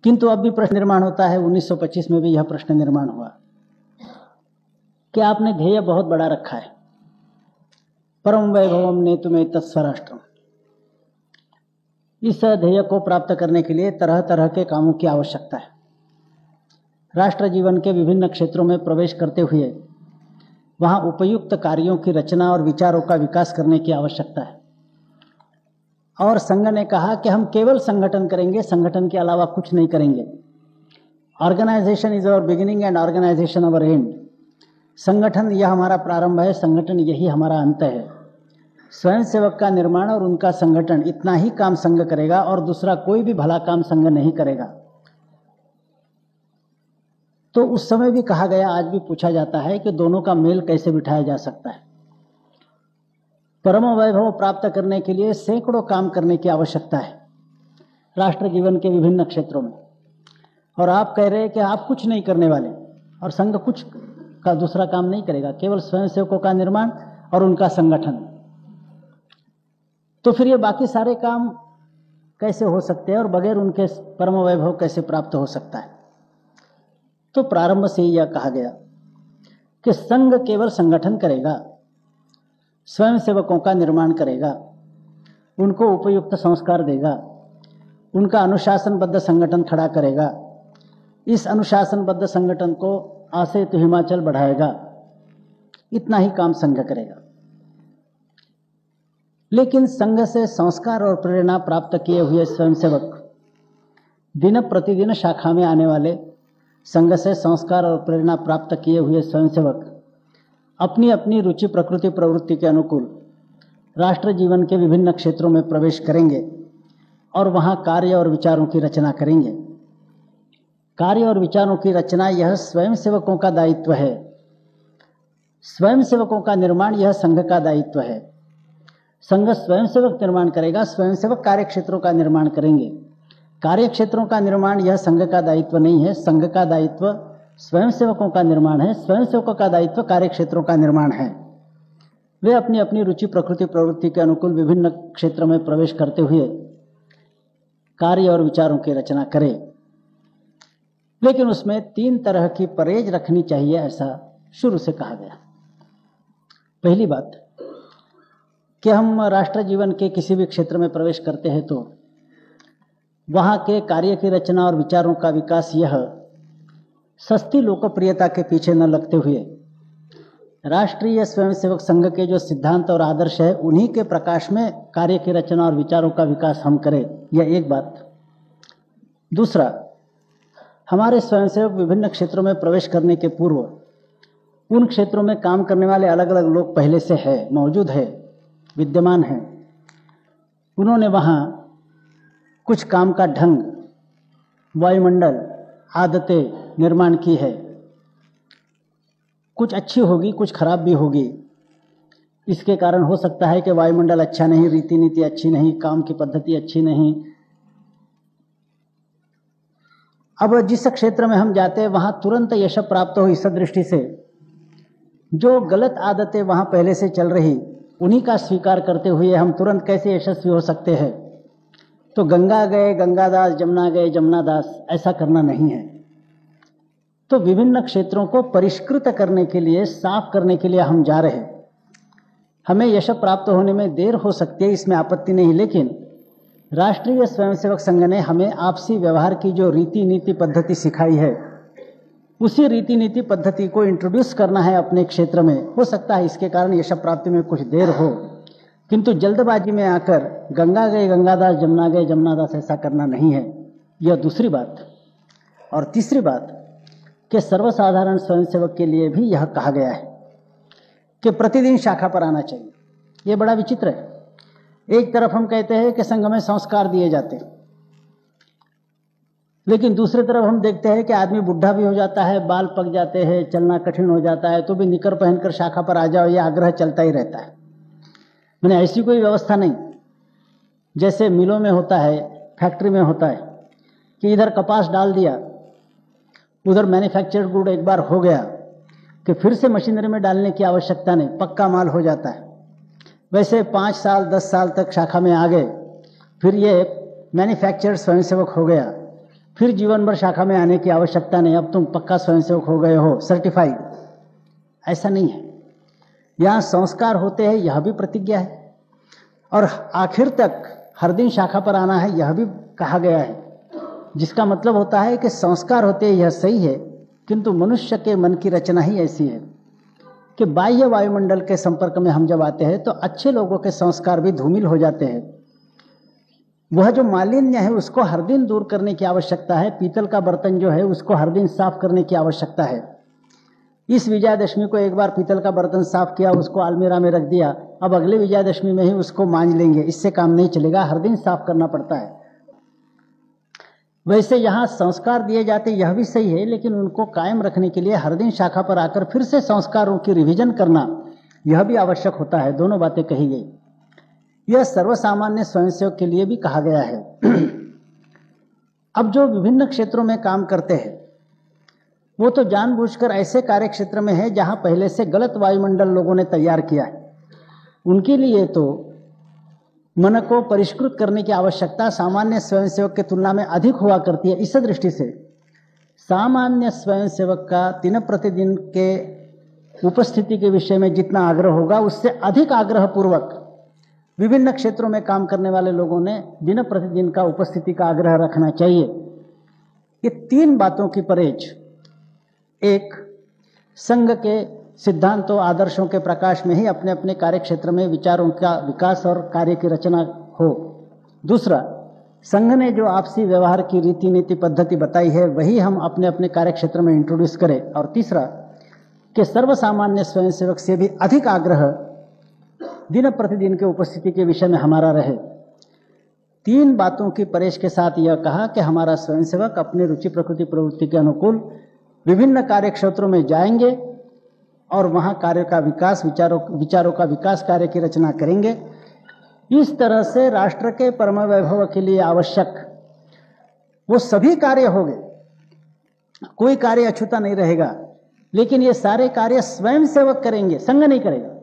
किंतु अब भी प्रश्न निर्माण होता है, 1925 में भी यह प्रश्न निर्माण हुआ कि आपने ध्येय बहुत बड़ा रखा है, परम वैभवम नेतुमेतत् स्वराष्ट्रम। इस ध्येय को प्राप्त करने के लिए तरह तरह के कामों की आवश्यकता है। राष्ट्र जीवन के विभिन्न क्षेत्रों में प्रवेश करते हुए वहां उपयुक्त कार्यों की रचना और विचारों का विकास करने की आवश्यकता है। और संघ ने कहा कि हम केवल संगठन करेंगे, संगठन के अलावा कुछ नहीं करेंगे। Organisation is our beginning and organisation our end. संगठन यह हमारा प्रारंभ है, संगठन यही हमारा अंत है। स्वयंसेवक का निर्माण और उनका संगठन, इतना ही काम संघ करेगा और दूसरा कोई भी भला काम संघ नहीं करेगा। तो उस समय भी कहा गया, आज भी पूछा जाता है कि दोनों का मेल कैसे बिठाया जा सकता है। परम वैभव प्राप्त करने के लिए सैकड़ों काम करने की आवश्यकता है राष्ट्र जीवन के विभिन्न क्षेत्रों में, और आप कह रहे हैं कि आप कुछ नहीं करने वाले और संघ कुछ का दूसरा काम नहीं करेगा, केवल स्वयंसेवकों का निर्माण और उनका संगठन। तो फिर ये बाकी सारे काम कैसे हो सकते हैं और बगैर उनके परम वैभव कैसे प्राप्त हो सकता है? तो प्रारंभ से ही यह कहा गया कि संघ केवल संगठन करेगा, स्वयंसेवकों का निर्माण करेगा, उनको उपयुक्त संस्कार देगा, उनका अनुशासनबद्ध संगठन खड़ा करेगा, इस अनुशासनबद्ध संगठन को आसे तो हिमाचल बढ़ाएगा। इतना ही काम संघ करेगा। लेकिन संघ से संस्कार और प्रेरणा प्राप्त किए हुए स्वयंसेवक, दिन प्रतिदिन शाखा में आने वाले संघ से संस्कार और प्रेरणा प्राप्त किए हुए स्वयंसेवक अपनी अपनी रुचि प्रकृति प्रवृत्ति के अनुकूल राष्ट्र जीवन के विभिन्न क्षेत्रों में प्रवेश करेंगे और वहां कार्य और विचारों की रचना करेंगे। कार्य और विचारों की रचना यह स्वयंसेवकों का दायित्व है। स्वयंसेवकों का निर्माण यह संघ का दायित्व है। संघ स्वयंसेवक निर्माण करेगा, स्वयंसेवक कार्य क्षेत्रों का निर्माण करेंगे। कार्य क्षेत्रों का निर्माण यह संघ का दायित्व नहीं है, संघ का दायित्व स्वयंसेवकों का निर्माण है, स्वयंसेवकों का दायित्व कार्य क्षेत्रों का निर्माण है। वे अपनी अपनी रुचि प्रकृति प्रवृत्ति के अनुकूल विभिन्न क्षेत्रों में प्रवेश करते हुए कार्य और विचारों की रचना करें। लेकिन उसमें 3 तरह की परहेज रखनी चाहिए, ऐसा शुरू से कहा गया। पहली बात कि हम राष्ट्र जीवन के किसी भी क्षेत्र में प्रवेश करते हैं तो वहां के कार्य की रचना और विचारों का विकास यह सस्ती लोकप्रियता के पीछे न लगते हुए राष्ट्रीय स्वयंसेवक संघ के जो सिद्धांत और आदर्श है उन्हीं के प्रकाश में कार्य की रचना और विचारों का विकास हम करें, यह एक बात। दूसरा, हमारे स्वयंसेवक विभिन्न क्षेत्रों में प्रवेश करने के पूर्व उन क्षेत्रों में काम करने वाले अलग अलग लोग पहले से है, मौजूद है, विद्यमान है। उन्होंने वहाँ कुछ काम का ढंग, वायुमंडल, आदतें निर्माण की है। कुछ अच्छी होगी, कुछ खराब भी होगी। इसके कारण हो सकता है कि वायुमंडल अच्छा नहीं, रीति नीति अच्छी नहीं, काम की पद्धति अच्छी नहीं। अब जिस क्षेत्र में हम जाते हैं वहां तुरंत यश प्राप्त हो, इस दृष्टि से जो गलत आदतें वहां पहले से चल रही उन्हीं का स्वीकार करते हुए हम तुरंत कैसे यशस्वी हो सकते हैं? तो गंगा गए गंगादास, जमुना गए जमुनादास, ऐसा करना नहीं है। तो विभिन्न क्षेत्रों को परिष्कृत करने के लिए, साफ करने के लिए हम जा रहे हैं। हमें यश प्राप्त होने में देर हो सकती है, इसमें आपत्ति नहीं, लेकिन राष्ट्रीय स्वयंसेवक संघ ने हमें आपसी व्यवहार की जो रीति नीति पद्धति सिखाई है, उसी रीति नीति पद्धति को इंट्रोड्यूस करना है अपने क्षेत्र में। हो सकता है इसके कारण यश प्राप्ति में कुछ देर हो, किंतु जल्दबाजी में आकर गंगा गए गंगादास, जमुना गए जमुनादास, ऐसा करना नहीं है। यह दूसरी बात। और तीसरी बात कि सर्वसाधारण स्वयंसेवक के लिए भी यह कहा गया है कि प्रतिदिन शाखा पर आना चाहिए। यह बड़ा विचित्र है। एक तरफ हम कहते हैं कि संघ में संस्कार दिए जाते हैं, लेकिन दूसरी तरफ हम देखते हैं कि आदमी बुढ़ा भी हो जाता है, बाल पक जाते हैं, चलना कठिन हो जाता है, तो भी निकर पहनकर शाखा पर आ जाओ, यह आग्रह चलता ही रहता है। मैंने ऐसी कोई व्यवस्था नहीं जैसे मिलों में होता है, फैक्ट्री में होता है कि इधर कपास डाल दिया, उधर मैन्युफैक्चर्ड गुड एक बार हो गया कि फिर से मशीनरी में डालने की आवश्यकता नहीं, पक्का माल हो जाता है। वैसे 5 साल 10 साल तक शाखा में आ गए, फिर ये मैन्युफैक्चर्ड स्वयंसेवक हो गया, फिर जीवन भर शाखा में आने की आवश्यकता नहीं, अब तुम पक्का स्वयंसेवक हो गए हो, सर्टिफाइड। ऐसा नहीं है। यहाँ संस्कार होते हैं, यह भी प्रतिज्ञा है, और आखिर तक हर दिन शाखा पर आना है, यह भी कहा गया है। जिसका मतलब होता है कि संस्कार होते हैं, यह सही है, किंतु मनुष्य के मन की रचना ही ऐसी है कि बाह्य वायुमंडल के संपर्क में हम जब आते हैं तो अच्छे लोगों के संस्कार भी धूमिल हो जाते हैं। वह जो मालिन्य है उसको हर दिन दूर करने की आवश्यकता है। पीतल का बर्तन जो है उसको हर दिन साफ करने की आवश्यकता है। इस विजयादशमी को एक बार पीतल का बर्तन साफ किया, उसको अलमीरा में रख दिया, अब अगले विजयादशमी में ही उसको मांज लेंगे, इससे काम नहीं चलेगा, हर दिन साफ करना पड़ता है। वैसे यहाँ संस्कार दिए जाते, यह भी सही है, लेकिन उनको कायम रखने के लिए हर दिन शाखा पर आकर फिर से संस्कारों की रिवीजन करना, यह भी आवश्यक होता है। दोनों बातें कही गई। यह सर्वसामान्य स्वयंसेवक के लिए भी कहा गया है। अब जो विभिन्न क्षेत्रों में काम करते हैं वो तो जानबूझकर ऐसे कार्य क्षेत्र में है जहां पहले से गलत वायुमंडल लोगों ने तैयार किया है, उनके लिए तो मन को परिष्कृत करने की आवश्यकता सामान्य स्वयंसेवक की तुलना में अधिक हुआ करती है। इस दृष्टि से सामान्य स्वयंसेवक का दिन प्रतिदिन के उपस्थिति के विषय में जितना आग्रह होगा उससे अधिक आग्रह पूर्वक विभिन्न क्षेत्रों में काम करने वाले लोगों ने दिन प्रतिदिन का उपस्थिति का आग्रह रखना चाहिए। ये तीन बातों की परहेज, एक, संघ के सिद्धांतों आदर्शों के प्रकाश में ही अपने अपने कार्य क्षेत्र में विचारों का विकास और कार्य की रचना हो। दूसरा, संघ ने जो आपसी व्यवहार की रीति नीति पद्धति बताई है वही हम अपने अपने कार्य क्षेत्र में इंट्रोड्यूस करें। और तीसरा, कि सर्वसामान्य स्वयंसेवक से भी अधिक आग्रह दिन प्रतिदिन के उपस्थिति के विषय में हमारा रहे। तीन बातों की परहेज के साथ यह कहा कि हमारा स्वयंसेवक अपने रुचि प्रकृति प्रवृत्ति के अनुकूल विभिन्न कार्य क्षेत्रों में जाएंगे और वहां कार्य का विकास, विचारों का विकास, कार्य की रचना करेंगे। इस तरह से राष्ट्र के परम वैभव के लिए आवश्यक वो सभी कार्य होंगे, कोई कार्य अछूता नहीं रहेगा, लेकिन ये सारे कार्य स्वयंसेवक करेंगे, संघ नहीं करेगा।